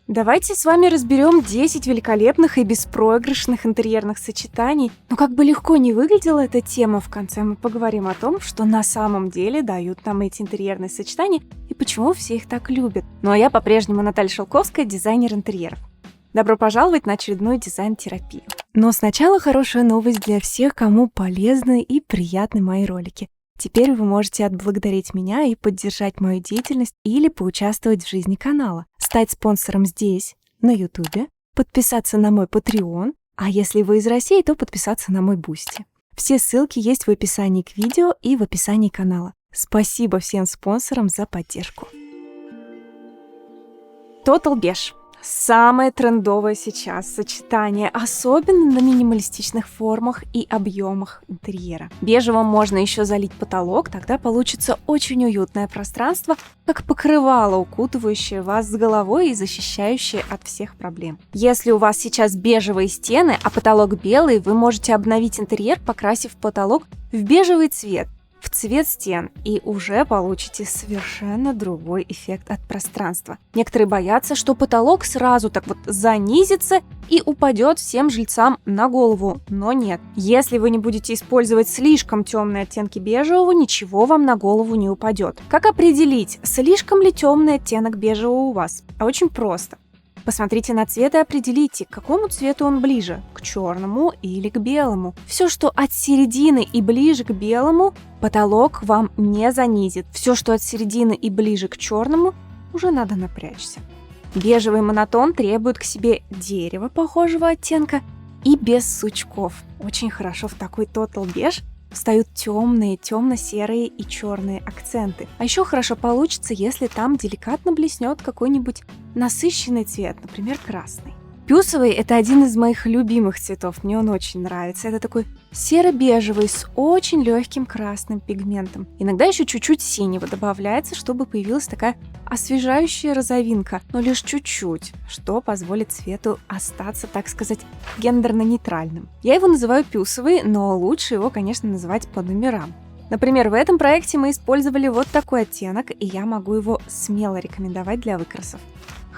Давайте с вами разберем 10 великолепных и беспроигрышных интерьерных сочетаний. Но как бы легко не выглядела эта тема, в конце мы поговорим о том, что на самом деле дают нам эти интерьерные сочетания и почему все их так любят. Ну а я по-прежнему Наталья Шелковская, дизайнер интерьеров. Добро пожаловать на очередную дизайн-терапию. Но сначала хорошая новость для всех, кому полезны и приятны мои ролики. Теперь вы можете отблагодарить меня и поддержать мою деятельность или поучаствовать в жизни канала, стать спонсором здесь, на YouTube, подписаться на мой Patreon, а если вы из России, то подписаться на мой Boosty. Все ссылки есть в описании к видео и в описании канала. Спасибо всем спонсорам за поддержку. Total Beige. Самое трендовое сейчас сочетание, особенно на минималистичных формах и объемах интерьера. Бежевым можно еще залить потолок, тогда получится очень уютное пространство, как покрывало, укутывающее вас с головой и защищающее от всех проблем. Если у вас сейчас бежевые стены, а потолок белый, вы можете обновить интерьер, покрасив потолок в бежевый цвет, в цвет стен, и уже получите совершенно другой эффект от пространства. Некоторые боятся, что потолок сразу так вот занизится и упадет всем жильцам на голову, но нет. Если вы не будете использовать слишком темные оттенки бежевого, ничего вам на голову не упадет. Как определить, слишком ли темный оттенок бежевого у вас? Очень просто. Посмотрите на цвет и определите, к какому цвету он ближе, к черному или к белому. Все, что от середины и ближе к белому, потолок вам не занизит. Все, что от середины и ближе к черному, уже надо напрячься. Бежевый монотон требует к себе дерева похожего оттенка и без сучков. Очень хорошо в такой Total Beige встают темные, темно-серые и черные акценты. А еще хорошо получится, если там деликатно блеснет какой-нибудь насыщенный цвет, например, красный. Пюсовый – это один из моих любимых цветов, мне он очень нравится. Это такой серо-бежевый с очень легким красным пигментом. Иногда еще чуть-чуть синего добавляется, чтобы появилась такая освежающая розовинка, но лишь чуть-чуть, что позволит цвету остаться, так сказать, гендерно-нейтральным. Я его называю пюсовый, но лучше его, конечно, называть по номерам. Например, в этом проекте мы использовали вот такой оттенок, и я могу его смело рекомендовать для выкрасов.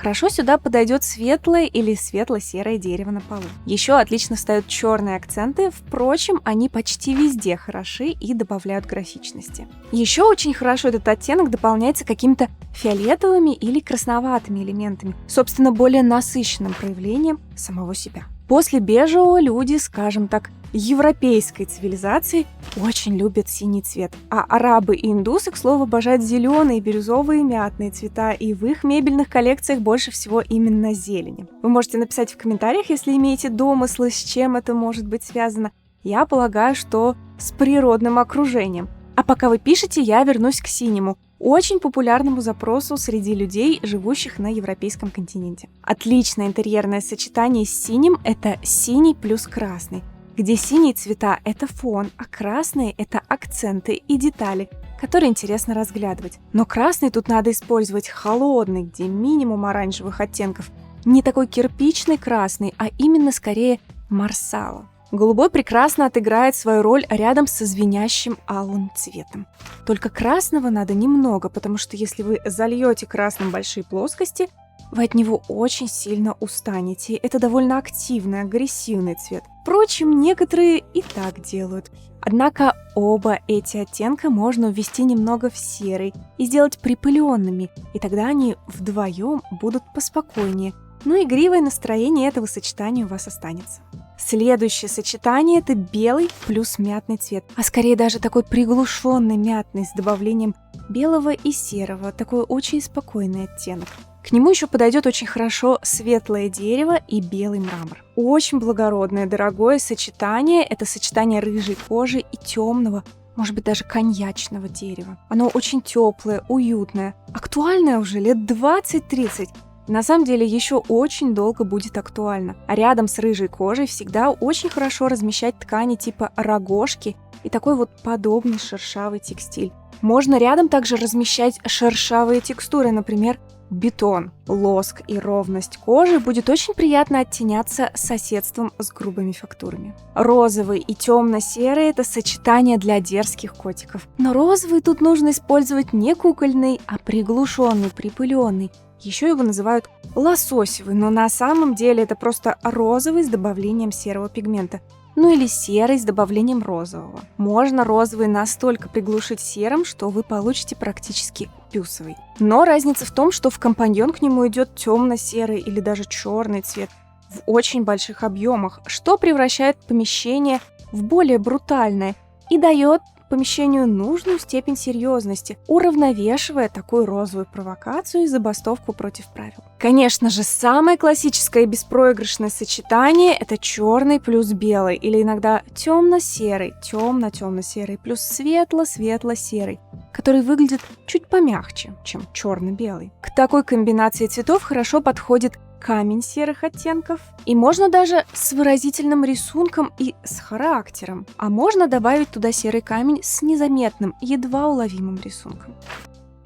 Хорошо сюда подойдет светлое или светло-серое дерево на полу. Еще отлично встают черные акценты, впрочем, они почти везде хороши и добавляют графичности. Еще очень хорошо этот оттенок дополняется какими-то фиолетовыми или красноватыми элементами, собственно, более насыщенным проявлением самого себя. После бежевого люди, скажем так, европейской цивилизации очень любят синий цвет, а арабы и индусы, к слову, обожают зеленые, бирюзовые и мятные цвета, и в их мебельных коллекциях больше всего именно зелени. Вы можете написать в комментариях, если имеете домыслы, с чем это может быть связано. Я полагаю, что с природным окружением. А пока вы пишете, я вернусь к синему, очень популярному запросу среди людей, живущих на европейском континенте. Отличное интерьерное сочетание с синим – это синий плюс красный, где синие цвета – это фон, а красные – это акценты и детали, которые интересно разглядывать. Но красный тут надо использовать холодный, где минимум оранжевых оттенков, не такой кирпичный красный, а именно скорее марсала. Голубой прекрасно отыграет свою роль рядом со звенящим алым цветом. Только красного надо немного, потому что если вы зальете красным большие плоскости, вы от него очень сильно устанете. Это довольно активный, агрессивный цвет. Впрочем, некоторые и так делают. Однако оба эти оттенка можно ввести немного в серый и сделать припыленными, и тогда они вдвоем будут поспокойнее. Но игривое настроение этого сочетания у вас останется. Следующее сочетание – это белый плюс мятный цвет, а скорее даже такой приглушенный мятный с добавлением белого и серого, такой очень спокойный оттенок. К нему еще подойдет очень хорошо светлое дерево и белый мрамор. Очень благородное, дорогое сочетание – это сочетание рыжей кожи и темного, может быть даже коньячного дерева. Оно очень теплое, уютное, актуальное уже лет 20-30. На самом деле еще очень долго будет актуально. А рядом с рыжей кожей всегда очень хорошо размещать ткани типа рогожки и такой вот подобный шершавый текстиль. Можно рядом также размещать шершавые текстуры, например, бетон. Лоск и ровность кожи будет очень приятно оттеняться соседством с грубыми фактурами. Розовый и темно-серый – это сочетание для дерзких котиков. Но розовый тут нужно использовать не кукольный, а приглушенный, припыленный. Еще его называют лососевый, но на самом деле это просто розовый с добавлением серого пигмента. Ну или серый с добавлением розового. Можно розовый настолько приглушить серым, что вы получите практически пюсовый. Но разница в том, что в компаньон к нему идет темно-серый или даже черный цвет в очень больших объемах, что превращает помещение в более брутальное и дает помещению нужную степень серьезности, уравновешивая такую розовую провокацию и забастовку против правил. Конечно же, самое классическое и беспроигрышное сочетание – это черный плюс белый, или иногда темно-серый, темно-темно-серый плюс светло-светло-серый, который выглядит чуть помягче, чем черно-белый. К такой комбинации цветов хорошо подходит камень серых оттенков, и можно даже с выразительным рисунком и с характером, а можно добавить туда серый камень с незаметным, едва уловимым рисунком.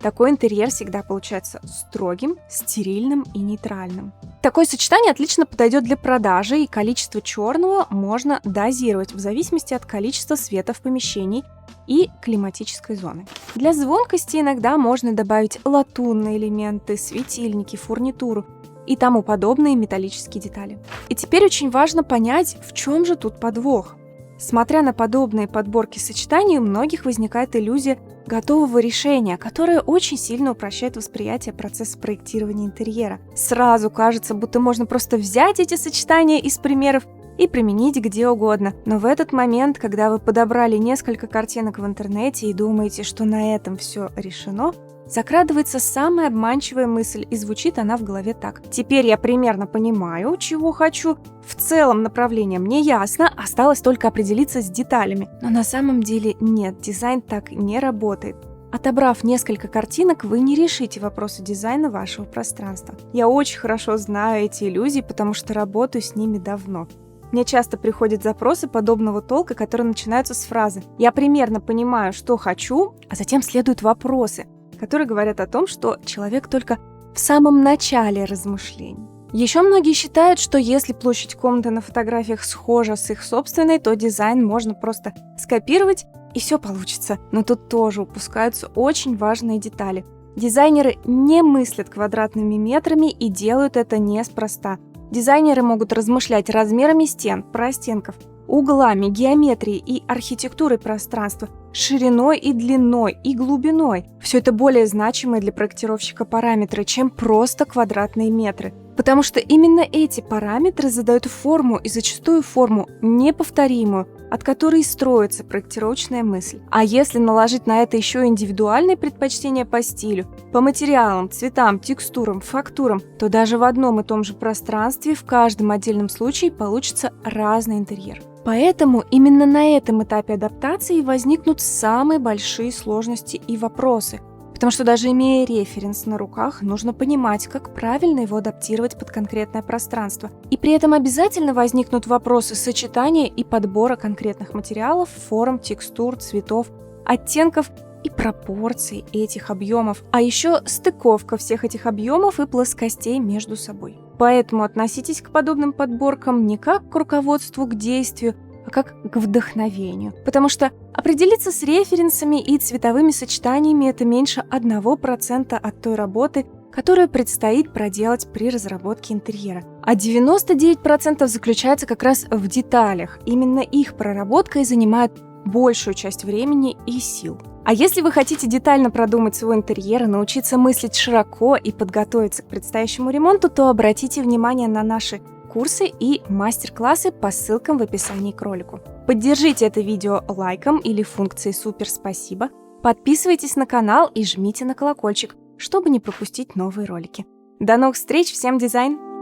Такой интерьер всегда получается строгим, стерильным и нейтральным. Такое сочетание отлично подойдет для продажи, и количество черного можно дозировать в зависимости от количества света в помещении и климатической зоны. Для звонкости иногда можно добавить латунные элементы, светильники, фурнитуру и тому подобные металлические детали. И теперь очень важно понять, в чем же тут подвох. Смотря на подобные подборки сочетаний, у многих возникает иллюзия готового решения, которое очень сильно упрощает восприятие процесса проектирования интерьера. Сразу кажется, будто можно просто взять эти сочетания из примеров и применить где угодно. Но в этот момент, когда вы подобрали несколько картинок в интернете и думаете, что на этом все решено, закрадывается самая обманчивая мысль, и звучит она в голове так. Теперь я примерно понимаю, чего хочу. В целом направление мне ясно, осталось только определиться с деталями. Но на самом деле нет, дизайн так не работает. Отобрав несколько картинок, вы не решите вопросы дизайна вашего пространства. Я очень хорошо знаю эти иллюзии, потому что работаю с ними давно. Мне часто приходят запросы подобного толка, которые начинаются с фразы «Я примерно понимаю, что хочу», а затем следуют вопросы, которые говорят о том, что человек только в самом начале размышлений. Еще многие считают, что если площадь комнаты на фотографиях схожа с их собственной, то дизайн можно просто скопировать и все получится. Но тут тоже упускаются очень важные детали. Дизайнеры не мыслят квадратными метрами и делают это неспроста. Дизайнеры могут размышлять размерами стен, простенков, углами, геометрией и архитектурой пространства, шириной и длиной, и глубиной. Все это более значимые для проектировщика параметры, чем просто квадратные метры. Потому что именно эти параметры задают форму, и зачастую форму неповторимую, от которой и строится проектировочная мысль. А если наложить на это еще индивидуальные предпочтения по стилю, по материалам, цветам, текстурам, фактурам, то даже в одном и том же пространстве в каждом отдельном случае получится разный интерьер. Поэтому именно на этом этапе адаптации возникнут самые большие сложности и вопросы, потому что даже имея референс на руках, нужно понимать, как правильно его адаптировать под конкретное пространство. И при этом обязательно возникнут вопросы сочетания и подбора конкретных материалов, форм, текстур, цветов, оттенков и пропорций этих объемов, а еще стыковка всех этих объемов и плоскостей между собой. Поэтому относитесь к подобным подборкам не как к руководству к действию, а как к вдохновению. Потому что определиться с референсами и цветовыми сочетаниями – это меньше 1% от той работы, которую предстоит проделать при разработке интерьера. А 99% заключается как раз в деталях. Именно их проработка и занимает большую часть времени и сил. А если вы хотите детально продумать свой интерьер и научиться мыслить широко и подготовиться к предстоящему ремонту, то обратите внимание на наши курсы и мастер-классы по ссылкам в описании к ролику. Поддержите это видео лайком или функцией «Супер спасибо», подписывайтесь на канал и жмите на колокольчик, чтобы не пропустить новые ролики. До новых встреч, всем дизайн!